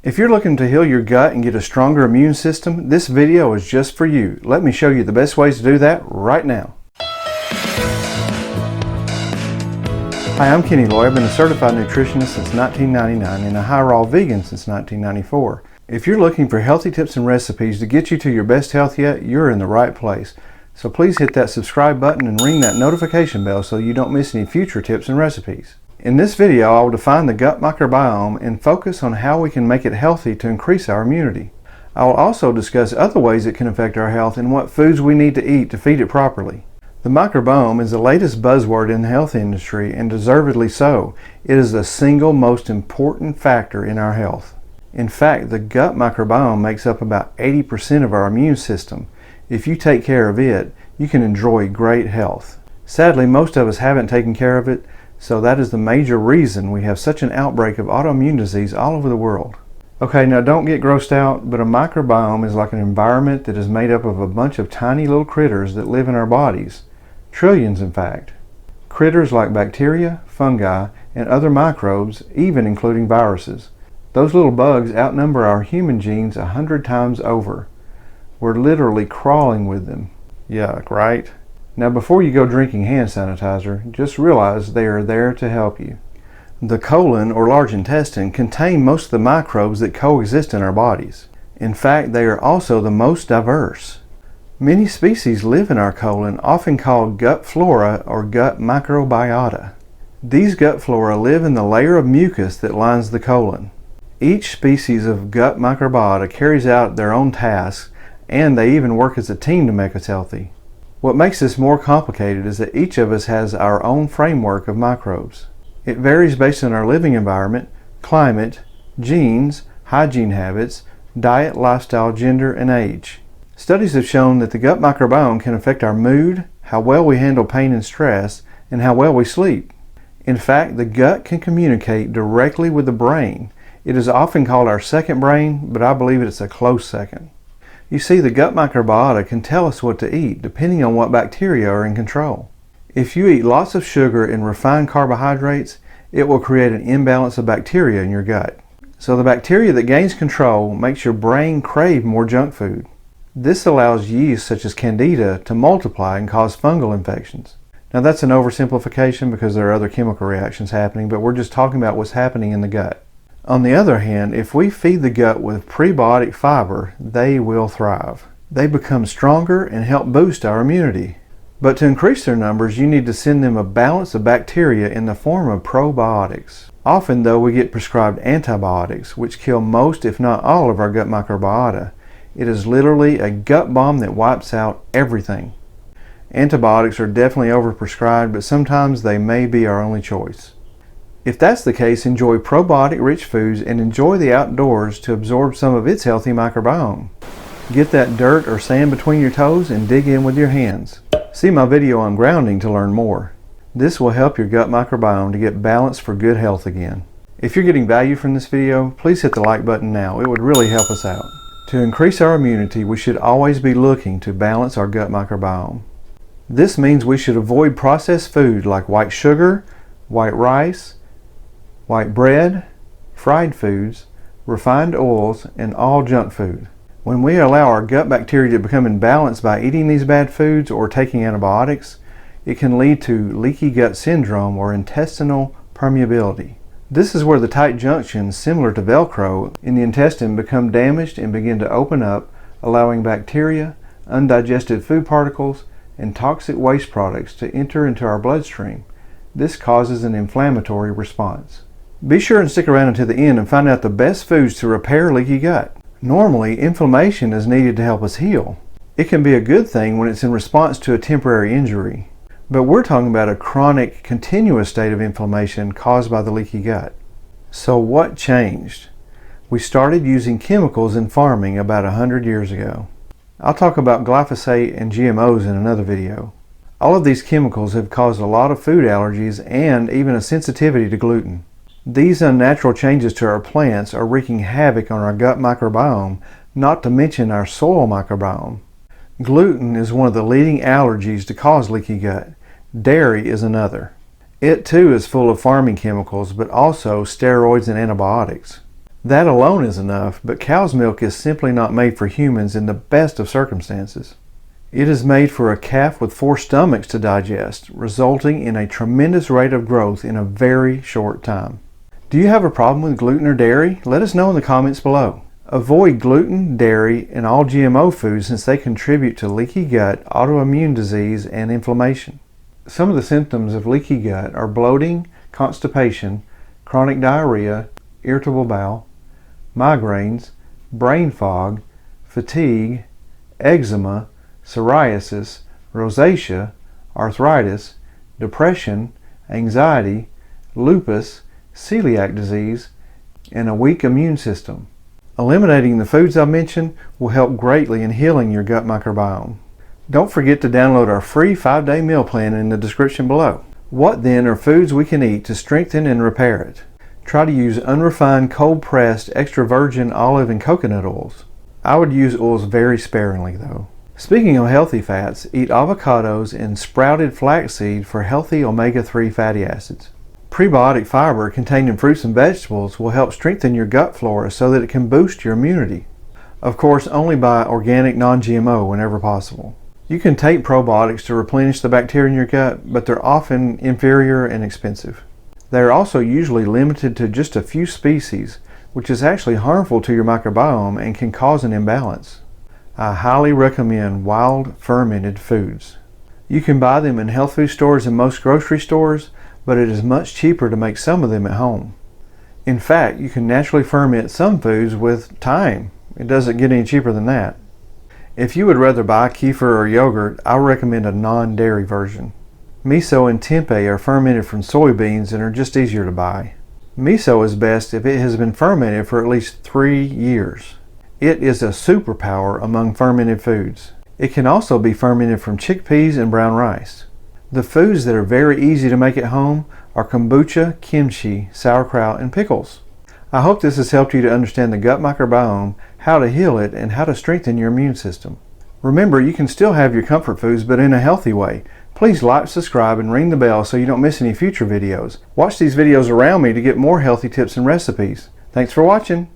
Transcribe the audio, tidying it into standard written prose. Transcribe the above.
If you're looking to heal your gut and get a stronger immune system, this video is just for you. Let me show you the best ways to do that right now. Hi, I'm Kenny Loy. I've been a certified nutritionist since 1999 and a high-raw vegan since 1994. If you're looking for healthy tips and recipes to get you to your best health yet, you're in the right place. So please hit that subscribe button and ring that notification bell so you don't miss any future tips and recipes. In this video, I will define the gut microbiome and focus on how we can make it healthy to increase our immunity. I will also discuss other ways it can affect our health and what foods we need to eat to feed it properly. The microbiome is the latest buzzword in the health industry, and deservedly so. It is the single most important factor in our health. In fact, the gut microbiome makes up about 80% of our immune system. If you take care of it, you can enjoy great health. Sadly, most of us haven't taken care of it, so that is the major reason we have such an outbreak of autoimmune disease all over the world. Okay, now don't get grossed out, but a microbiome is like an environment that is made up of a bunch of tiny little critters that live in our bodies. Trillions, in fact. Critters like bacteria, fungi, and other microbes, even including viruses. Those little bugs outnumber our human genes 100 times over. We're literally crawling with them. Yuck, right? Now before you go drinking hand sanitizer, just realize they are there to help you. The colon, or large intestine, contain most of the microbes that coexist in our bodies. In fact, they are also the most diverse. Many species live in our colon, often called gut flora or gut microbiota. These gut flora live in the layer of mucus that lines the colon. Each species of gut microbiota carries out their own tasks, and they even work as a team to make us healthy. What makes this more complicated is that each of us has our own framework of microbes. It varies based on our living environment, climate, genes, hygiene habits, diet, lifestyle, gender, and age. Studies have shown that the gut microbiome can affect our mood, how well we handle pain and stress, and how well we sleep. In fact, the gut can communicate directly with the brain. It is often called our second brain, but I believe it's a close second. You see, the gut microbiota can tell us what to eat depending on what bacteria are in control. If you eat lots of sugar and refined carbohydrates, it will create an imbalance of bacteria in your gut. So the bacteria that gains control makes your brain crave more junk food. This allows yeast such as Candida to multiply and cause fungal infections. Now that's an oversimplification because there are other chemical reactions happening, but we're just talking about what's happening in the gut. On the other hand, if we feed the gut with prebiotic fiber, they will thrive. They become stronger and help boost our immunity. But to increase their numbers, you need to send them a balance of bacteria in the form of probiotics. Often, though, we get prescribed antibiotics, which kill most, if not all, of our gut microbiota. It is literally a gut bomb that wipes out everything. Antibiotics are definitely overprescribed, but sometimes they may be our only choice. If that's the case, enjoy probiotic-rich foods and enjoy the outdoors to absorb some of its healthy microbiome. Get that dirt or sand between your toes and dig in with your hands. See my video on grounding to learn more. This will help your gut microbiome to get balanced for good health again. If you're getting value from this video, please hit the like button now. It would really help us out. To increase our immunity, we should always be looking to balance our gut microbiome. This means we should avoid processed food like white sugar, white rice, white bread, fried foods, refined oils, and all junk food. When we allow our gut bacteria to become imbalanced by eating these bad foods or taking antibiotics, it can lead to leaky gut syndrome or intestinal permeability. This is where the tight junctions, similar to Velcro, in the intestine become damaged and begin to open up, allowing bacteria, undigested food particles, and toxic waste products to enter into our bloodstream. This causes an inflammatory response. Be sure and stick around until the end and find out the best foods to repair leaky gut. Normally, inflammation is needed to help us heal. It can be a good thing when it's in response to a temporary injury. But we're talking about a chronic, continuous state of inflammation caused by the leaky gut. So what changed? We started using chemicals in farming about 100 years ago. I'll talk about glyphosate and GMOs in another video. All of these chemicals have caused a lot of food allergies and even a sensitivity to gluten. These unnatural changes to our plants are wreaking havoc on our gut microbiome, not to mention our soil microbiome. Gluten is one of the leading allergies to cause leaky gut. Dairy is another. It too is full of farming chemicals, but also steroids and antibiotics. That alone is enough, but cow's milk is simply not made for humans in the best of circumstances. It is made for a calf with 4 stomachs to digest, resulting in a tremendous rate of growth in a very short time. Do you have a problem with gluten or dairy? Let us know in the comments below. Avoid gluten, dairy, and all GMO foods since they contribute to leaky gut, autoimmune disease, and inflammation. Some of the symptoms of leaky gut are bloating, constipation, chronic diarrhea, irritable bowel, migraines, brain fog, fatigue, eczema, psoriasis, rosacea, arthritis, depression, anxiety, lupus, celiac disease, and a weak immune system. Eliminating the foods I mentioned will help greatly in healing your gut microbiome. Don't forget to download our free 5-day meal plan in the description below. What then are foods we can eat to strengthen and repair it? Try to use unrefined, cold-pressed, extra virgin olive and coconut oils. I would use oils very sparingly though. Speaking of healthy fats, eat avocados and sprouted flaxseed for healthy omega-3 fatty acids. Prebiotic fiber contained in fruits and vegetables will help strengthen your gut flora so that it can boost your immunity. Of course, only buy organic non-GMO whenever possible. You can take probiotics to replenish the bacteria in your gut, but they're often inferior and expensive. They are also usually limited to just a few species, which is actually harmful to your microbiome and can cause an imbalance. I highly recommend wild fermented foods. You can buy them in health food stores and most grocery stores, but it is much cheaper to make some of them at home. In fact, you can naturally ferment some foods with thyme. It doesn't get any cheaper than that. If you would rather buy kefir or yogurt, I recommend a non-dairy version. Miso and tempeh are fermented from soybeans and are just easier to buy. Miso is best if it has been fermented for at least 3 years. It is a superpower among fermented foods. It can also be fermented from chickpeas and brown rice. The foods that are very easy to make at home are kombucha, kimchi, sauerkraut, and pickles. I hope this has helped you to understand the gut microbiome, how to heal it, and how to strengthen your immune system. Remember, you can still have your comfort foods, but in a healthy way. Please like, subscribe, and ring the bell so you don't miss any future videos. Watch these videos around me to get more healthy tips and recipes. Thanks for watching.